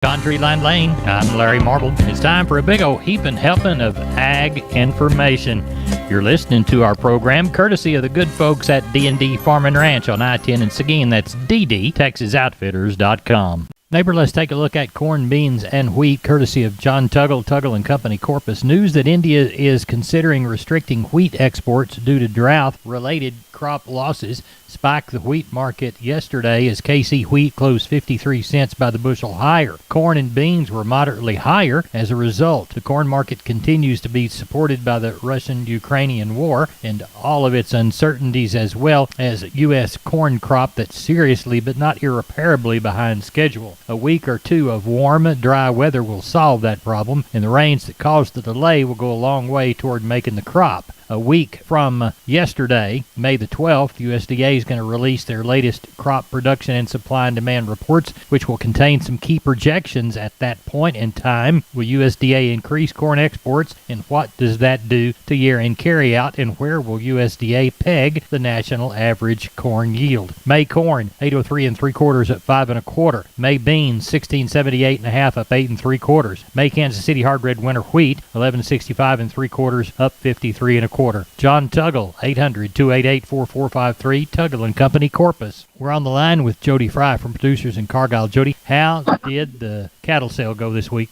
Country Line Lane, I'm Larry Marble. It's time for a big old heaping helping of ag information. You're listening to our program courtesy of the good folks at D&D Farm and Ranch on I-10 in Seguin. That's ddtexasoutfitters.com. Neighbor, let's take a look at corn, beans, and wheat, courtesy of John Tuggle and Company, Corpus. News that India is considering restricting wheat exports due to drought-related crop losses spiked the wheat market yesterday as KC wheat closed 53 cents by the bushel higher. Corn and beans were moderately higher as a result. The corn market continues to be supported by the Russian-Ukrainian war and all of its uncertainties, as well as U.S. corn crop that's seriously but not irreparably behind schedule. A week or two of warm, dry weather will solve that problem, and the rains that caused the delay will go a long way toward making the crop. A week from yesterday, May the 12th, USDA is going to release their latest crop production and supply and demand reports, which will contain some key projections at that point in time. Will USDA increase corn exports, and what does that do to year-end carryout, and where will USDA peg the national average corn yield? May corn, 803 3/4 at 5 1/4. May beans, 1678 1/2 up 8 3/4. May Kansas City hard red winter wheat, 1165 3/4 up 53 1/4. John Tuggle, 800-288-4453, Tuggle and Company, Corpus. We're on the line with Jody Fry from Producers in Cargyle. Jody, how did the cattle sale go this week?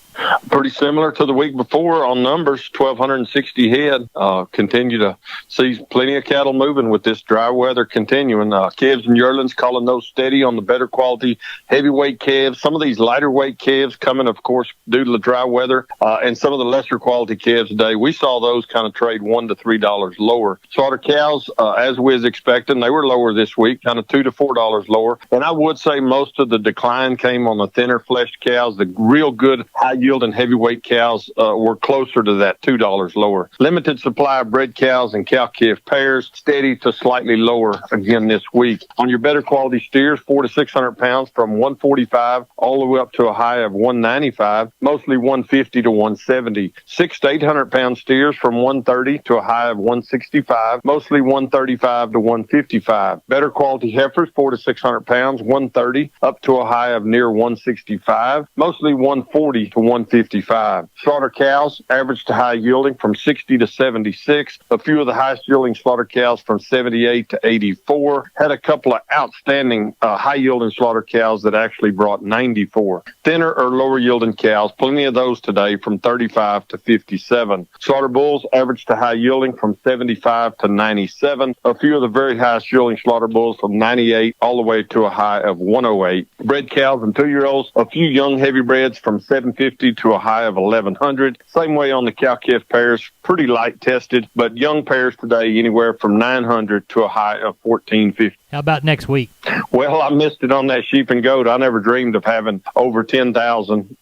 Pretty similar to the week before on numbers, 1,260 head. Continue to see plenty of cattle moving with this dry weather continuing. Calves and yearlings calling those steady on the better quality heavyweight calves. Some of these lighter weight calves coming, of course, due to the dry weather, and some of the lesser quality calves today. We saw those kind of trade $1 to $3 lower. Slaughter cows, as we was expecting, they were lower this week, kind of $2 to $4 lower. And I would say most of the decline came on the thinner fleshed cows. The real good high yield and heavyweight cows were closer to that $2 lower. Limited supply of bred cows and cow-calf pairs, steady to slightly lower again this week. On your better quality steers, 400 to 600 pounds from 145 all the way up to a high of 195, mostly 150 to 170. 600 to 800 pound steers from 130 to a high of 165, mostly 135 to 155. Better quality heifers, 400 to 600 pounds, 130 up to a high of near 165, mostly 140 to 155. Slaughter cows, average to high yielding from 60 to 76. A few of the highest yielding slaughter cows from 78 to 84. Had a couple of outstanding high yielding slaughter cows that actually brought 94. Thinner or lower yielding cows, plenty of those today from 35 to 57. Slaughter bulls, average to high yielding from 75 to 97. A few of the very highest yielding slaughter bulls from 98 all the way to a high of 108. Bred cows and 2-year-olds, a few young heavy breds from 750 to a high of 1100. Same way on the cow-calf pairs, pretty light tested, but young pairs today anywhere from 900 to a high of 1450. How about next week? Well, I missed it on that sheep and goat. I never dreamed of having over 10,000.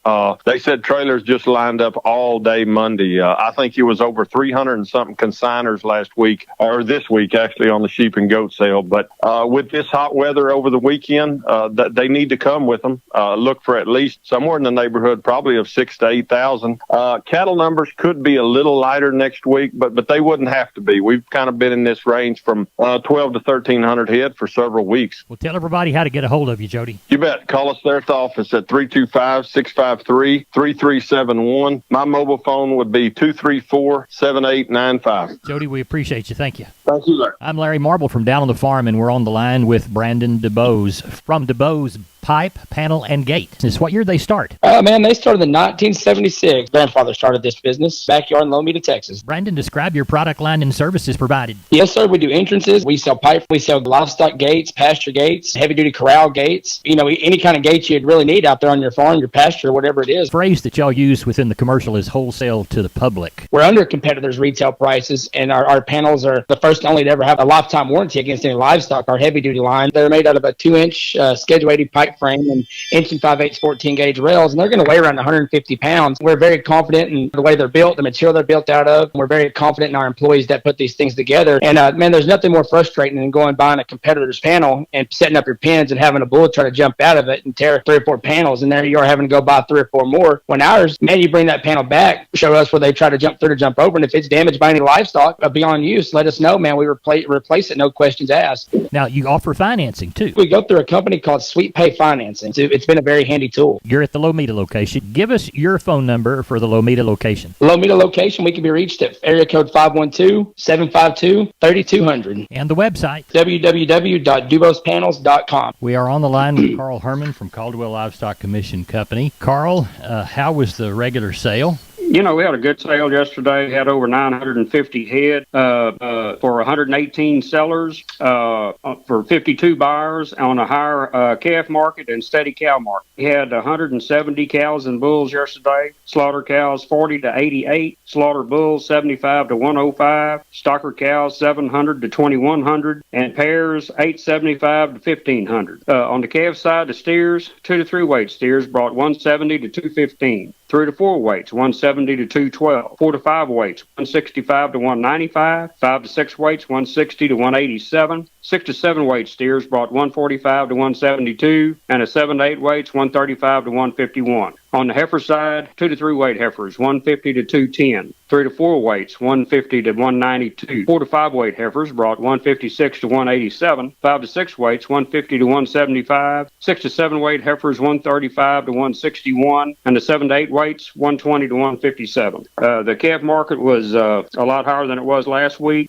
They said trailers just lined up all day Monday. I think it was over 300 and something consigners last week, or this week actually, on the sheep and goat sale. But with this hot weather over the weekend, they need to come with them. Look for at least somewhere in the neighborhood probably of 6,000 to 8,000. Cattle numbers could be a little lighter next week, but they wouldn't have to be. We've kind of been in this range from 12 to 1,300 head for several weeks. Well, tell everybody how to get a hold of you, Jody. You bet. Call us there at the office at 325-653-3371. My mobile phone would be 234-7895. Jody, we appreciate you. Thank you. Thank you, Larry. I'm Larry Marble from Down on the Farm, and we're on the line with Brandon DeBose from DeBose Pipe, Panel, and Gate. This, what year did they start? Man, they started in 1976. Grandfather started this business, backyard in Lomita, Texas. Brandon, describe your product line and services provided. Yes, sir. We do entrances. We sell pipe. We sell livestock gates, pasture gates, heavy-duty corral gates. You know, any kind of gates you'd really need out there on your farm, your pasture, whatever it is. The phrase that y'all use within the commercial is wholesale to the public. We're under competitors' retail prices, and our panels are the first and only to ever have a lifetime warranty against any livestock. Our heavy-duty line, they're made out of a 2-inch Schedule 80 pipe frame and inch and 5/8 14-gauge rails, and they're going to weigh around 150 pounds. We're very confident in the way they're built, the material they're built out of. We're very confident in our employees that put these things together. And, man, there's nothing more frustrating than going buying a competitor's panel and setting up your pins and having a bull try to jump out of it and tear 3 or 4 panels, and there you are having to go buy 3 or 4 more. When ours, man, you bring that panel back, show us where they try to jump through to jump over, and if it's damaged by any livestock beyond use, let us know, man. We replace it, no questions asked. Now, you offer financing, too. We go through a company called Sweet Pay Finance. financing. So it's been a very handy tool. You're at the Lomita location. Give us your phone number for the Lomita location. Lomita location, we can be reached at area code 512-752-3200. And the website, www.dubospanels.com. We are on the line with Carl Herman from Caldwell Livestock Commission Company. Carl, how was the regular sale? You know, we had a good sale yesterday. We had over 950 head for 118 sellers, for 52 buyers on a higher calf market and steady cow market. We had 170 cows and bulls yesterday. Slaughter cows 40 to 88, slaughter bulls 75 to 105, stocker cows 700 to 2100, and pairs 875 to 1500. On the calf side, the steers, 2 to 3 weight steers brought 170 to 215. 3 to 4 weights, 170 to 212. 4 to 5 weights, 165 to 195. 5 to 6 weights, 160 to 187. 6 to 7 weight steers brought 145 to 172, and a 7 to 8 weights, 135 to 151. On the heifer side, 2 to 3 weight heifers, 150 to 210. 3 to 4 weights, 150 to 192. 4 to 5 weight heifers brought 156 to 187. 5 to 6 weights, 150 to 175. 6 to 7 weight heifers, 135 to 161. And the 7 to 8 weights, 120 to 157. The calf market was a lot higher than it was last week.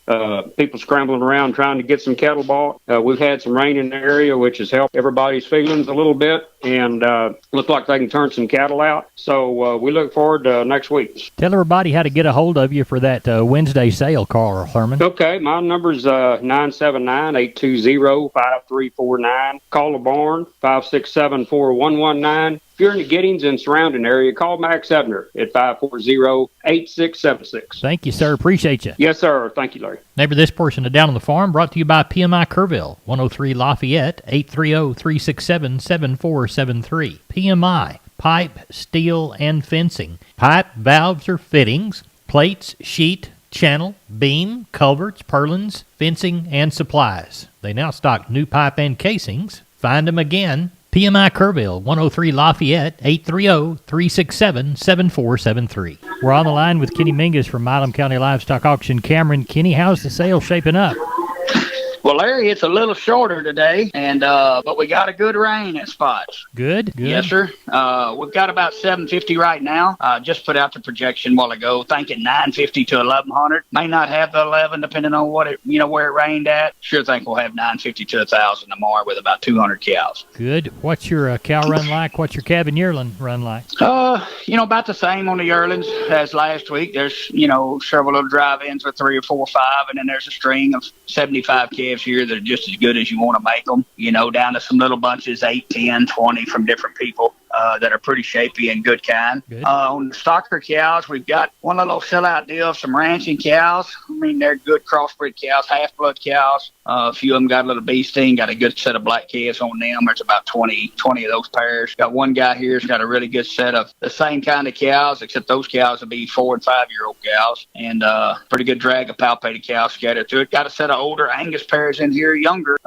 People scrambling around trying to get some cattle bought. We've had some rain in the area, which has helped everybody's feelings a little bit, and look like they can turn some cattle out. So we look forward to next week. Tell everybody how to get a hold of you for that Wednesday sale, Carl Herman. Okay, my number's 979-820-5349. Call the barn, 567-4119. If you're in the Giddings and surrounding area, call Max Ebner at 540-8676. Thank you, sir. Appreciate you. Yes, sir. Thank you, Larry. Neighbor, this portion of Down on the Farm brought to you by PMI Kerrville, 103 Lafayette, 830-367-7473. PMI, pipe, steel, and fencing. Pipe, valves, or fittings, plates, sheet, channel, beam, culverts, purlins, fencing, and supplies. They now stock new pipe and casings. Find them again. PMI Kerrville, 103 Lafayette, 830-367-7473. We're on the line with Kenny Mingus from Milam County Livestock Auction. Cameron, Kenny, how's the sale shaping up? Well, Larry, it's a little shorter today, and but we got a good rain at spots. Good. Yes, sir. We've got about 750 right now. Just put out the projection a while ago, thinking 950 to 1100. May not have the 11, depending on what it, where it rained at. Sure think we'll have 950 to 1,000 tomorrow with about 200 cows. Good. What's your cow run like? What's your calf and yearling run like? About the same on the yearlings as last week. There's, several little drive-ins with 3 or 4 or 5, and then there's a string of 75 calves here that are just as good as you want to make them, down to some little bunches, 8, 10, 20 from different people that are pretty shapy and good kind. Good. On the stocker cows, we've got one little sellout deal of some ranching cows. They're good crossbred cows, half-blood cows. A few of them got a little beasting, got a good set of black calves on them. There's about 20 of those pairs. Got one guy here's got a really good set of the same kind of cows, except those cows will be 4- and 5-year-old cows, and pretty good drag of palpated cows scattered through it. Got a set of older Angus pairs in here, younger,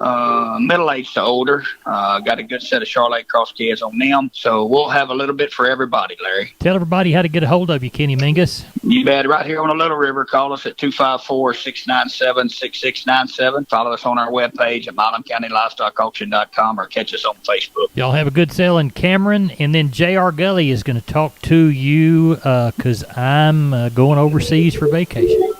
middle-aged to older. Got a good set of Charolais cross calves on them. So we'll have a little bit for everybody, Larry. Tell everybody how to get a hold of you, Kenny Mingus. You bet. Right here on the Little River. Call us at 254-697-6697. Follow us on our webpage at MilamCountyLivestockAuction.com or catch us on Facebook. Y'all have a good sale in Cameron, and then J.R. Gully is going to talk to you because I'm going overseas for vacation.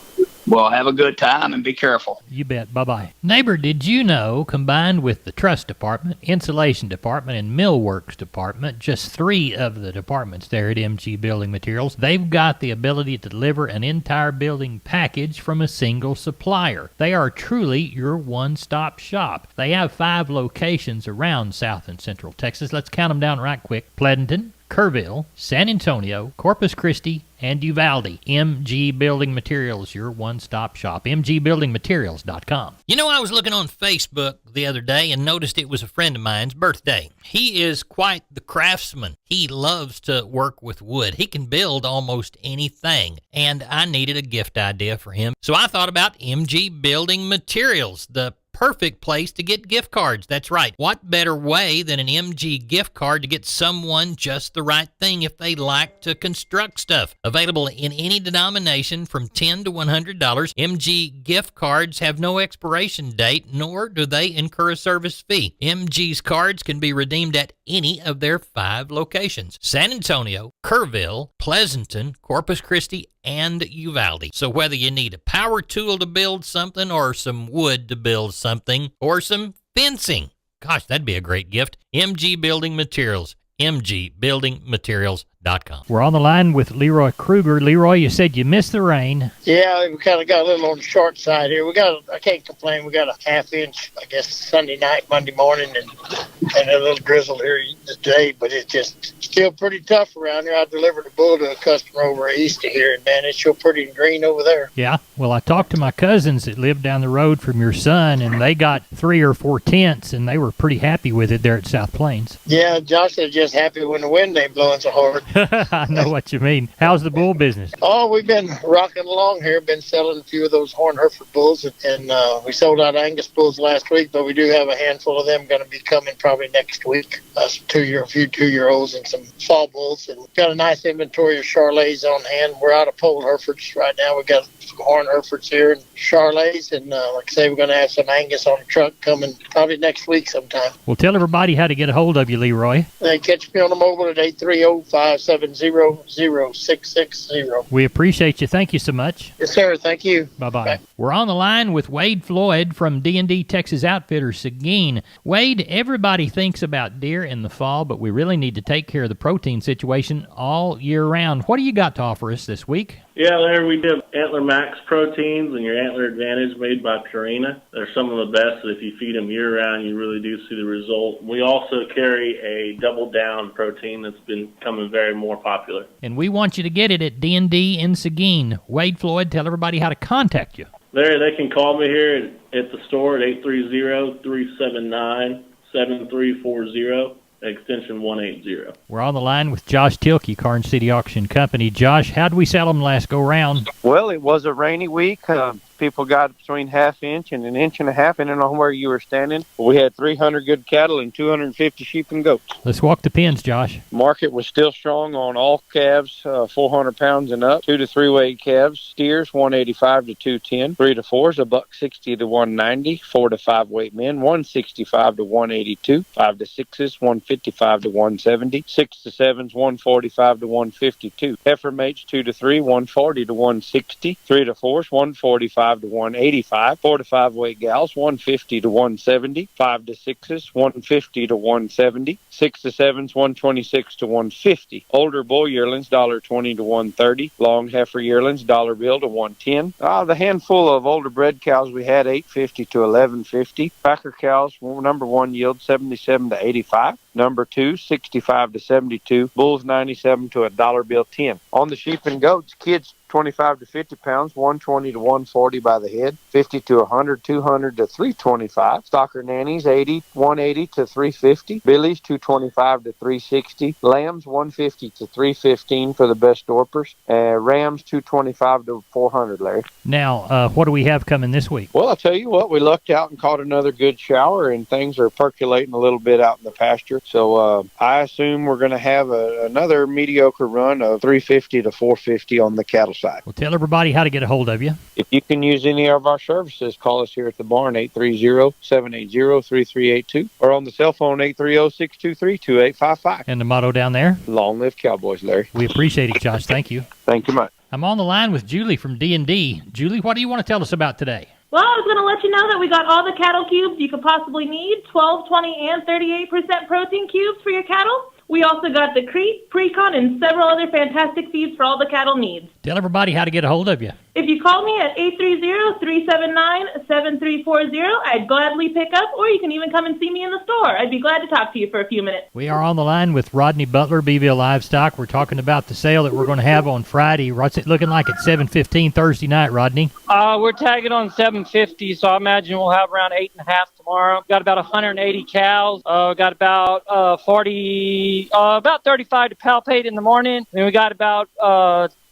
Well, have a good time and be careful. You bet. Bye-bye. Neighbor, did you know, combined with the truss department, insulation department, and millworks department, just 3 of the departments there at MG Building Materials, they've got the ability to deliver an entire building package from a single supplier. They are truly your one-stop shop. They have 5 locations around South and Central Texas. Let's count them down right quick. Pleasanton, Kerrville, San Antonio, Corpus Christi, and Uvalde. MG Building Materials, your one-stop shop. MGBuildingMaterials.com. You know, I was looking on Facebook the other day and noticed it was a friend of mine's birthday. He is quite the craftsman. He loves to work with wood. He can build almost anything, and I needed a gift idea for him. So I thought about MG Building Materials, the perfect place to get gift cards. That's right. What better way than an MG gift card to get someone just the right thing if they like to construct stuff? Available in any denomination from $10 to $100, MG gift cards have no expiration date, nor do they incur a service fee. MG's cards can be redeemed at any of their 5 locations: San Antonio, Kerrville, Pleasanton, Corpus Christi, and Uvalde. So whether you need a power tool to build something, or some wood to build something, or some fencing, gosh, that'd be a great gift. MG Building Materials, mgbuildingmaterials.com. We're on the line with Leroy Kruger. Leroy, you said you missed the rain. Yeah, we kind of got a little on the short side here. I can't complain. We got a half inch, I guess, Sunday night, Monday morning, and a little drizzle here today, but it's just still pretty tough around here. I delivered a bull to a customer over east of here, and man, it's still pretty green over there. Yeah, well, I talked to my cousins that live down the road from your son, and they got 3 or 4 tents, and they were pretty happy with it there at South Plains. Yeah, Josh is just happy when the wind ain't blowing so hard. I know what you mean. How's the bull business? Oh, we've been rocking along here. Been selling a few of those horn Hereford bulls, and we sold out Angus bulls last week, but we do have a handful of them going to be coming probably next week. Some a few 2-year-olds and some fall bulls, and got a nice inventory of Charolais on hand. We're out of pole Herefords right now. We got some horn Herefords here and Charolais, and like I say, we're going to have some Angus on the truck coming probably next week sometime. Well, tell everybody how to get a hold of you, Leroy. They catch me on the mobile at 830-570-0660. We appreciate you. Thank you so much. Yes, sir. Thank you. Bye-bye. Bye. We're on the line with Wade Floyd from D&D Texas Outfitters, Seguin. Wade, everybody thinks about deer in the fall, but we really need to take care of the protein situation all year round. What do you got to offer us this week? Yeah, Larry, we did Antler Max proteins and your Antler Advantage made by Purina. They're some of the best that if you feed them year-round, you really do see the result. We also carry a Double Down protein that's been becoming very more popular. And we want you to get it at D&D in Seguin. Wade Floyd, tell everybody how to contact you. Larry, they can call me here at the store at 830-379-7340. Extension 180. We're on the line with Josh Tilkey, Karn City Auction Company. Josh, how did we sell them last go round? Well, it was a rainy week. People got between half inch and an inch and a half, depending on where you were standing. We had 300 good cattle and 250 sheep and goats. Let's walk the pens, Josh. Market was still strong on all calves, 400 pounds and up. 2 to 3 weight calves, steers 185 to 210. 3 to 4s, $160 to 190. 4 to 5 weight men, 165 to 182. 5 to 6s, 155 to 170. 6 to 7s, 145 to 152. Heifer mates 2 to 3, 140 to 160. 3 to 4s, 145 to 185. 4 to 5 weight gals, 150 to 170. 5 to 6s, 150 to 170. 6 to 7s, 126 to 150. Older bull yearlings, $1.20 to 130. Long heifer yearlings, $1 bill to 110. The handful of older bred cows we had, $8.50 to $11.50. Packer cows, number 1 yield, 77 to 85. Number 2, 65 to 72. Bulls, 97 to $1 bill 10. On the sheep and goats, kids 25 to 50 pounds, 120 to 140 by the head, 50 to 100, 200 to 325. Stocker nannies, 180 to 350. Billies, 225 to 360. Lambs, 150 to 315 for the best dorpers. Rams, 225 to 400, Larry. Now, what do we have coming this week? Well, I'll tell you what, we lucked out and caught another good shower, and things are percolating a little bit out in the pasture. So I assume we're going to have another mediocre run of 350 to 450 on the cattle side. Well, tell everybody how to get a hold of you. If you can use any of our services, call us here at the barn, 830-780-3382, or on the cell phone, 830-623-2855. And the motto down there? Long live Cowboys, Larry. We appreciate it, Josh. Thank you. Thank you much. I'm on the line with Julie from D&D. Julie, what do you want to tell us about today? Well, I was going to let you know that we got all the cattle cubes you could possibly need, 12, 20, and 38% protein cubes for your cattle. We also got the Crete, Precon, and several other fantastic feeds for all the cattle needs. Tell everybody how to get a hold of you. If you call me at 830-379-7340, I'd gladly pick up, or you can even come and see me in the store. I'd be glad to talk to you for a few minutes. We are on the line with Rodney Butler, Beeville Livestock. We're talking about the sale that we're going to have on Friday. What's it looking like at 7:15 Thursday night, Rodney? We're tagging on 750, so I imagine we'll have around 8.5 tomorrow. Got about 180 cows. Got about 35 to palpate in the morning. Then we got about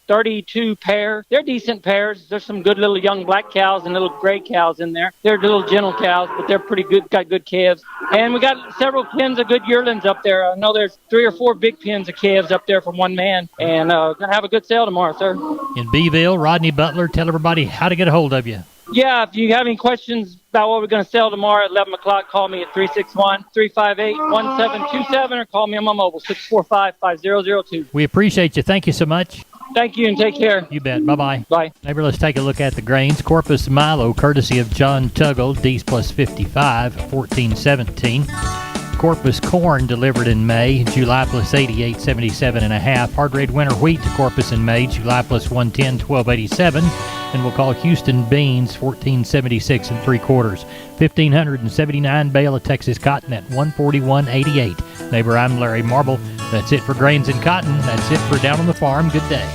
32 pairs. They're decent pairs. There's some good little young black cows and little gray cows in there. They're little gentle cows, but they're pretty good, got good calves. And we got several pens of good yearlings up there. I know there's 3 or 4 big pens of calves up there from one man. And going to have a good sale tomorrow, sir. In Beeville, Rodney Butler, tell everybody how to get a hold of you. Yeah, if you have any questions about what we're going to sell tomorrow at 11 o'clock, call me at 361-358-1727 or call me on my mobile, 645-5002. We appreciate you. Thank you so much. Thank you and take care. You bet. Bye-bye. Bye. Neighbor, let's take a look at the grains. Corpus Milo, courtesy of John Tuggle, D's plus 55, 1417. Corpus corn delivered in May, July plus 88, 77 and a half. Hard red winter wheat to Corpus in May, July plus 110, 1287. And we'll call Houston beans 1476 3/4. 1,579 bale of Texas cotton at 141.88. Neighbor, I'm Larry Marble. That's it for grains and cotton. That's it for Down on the Farm. Good day.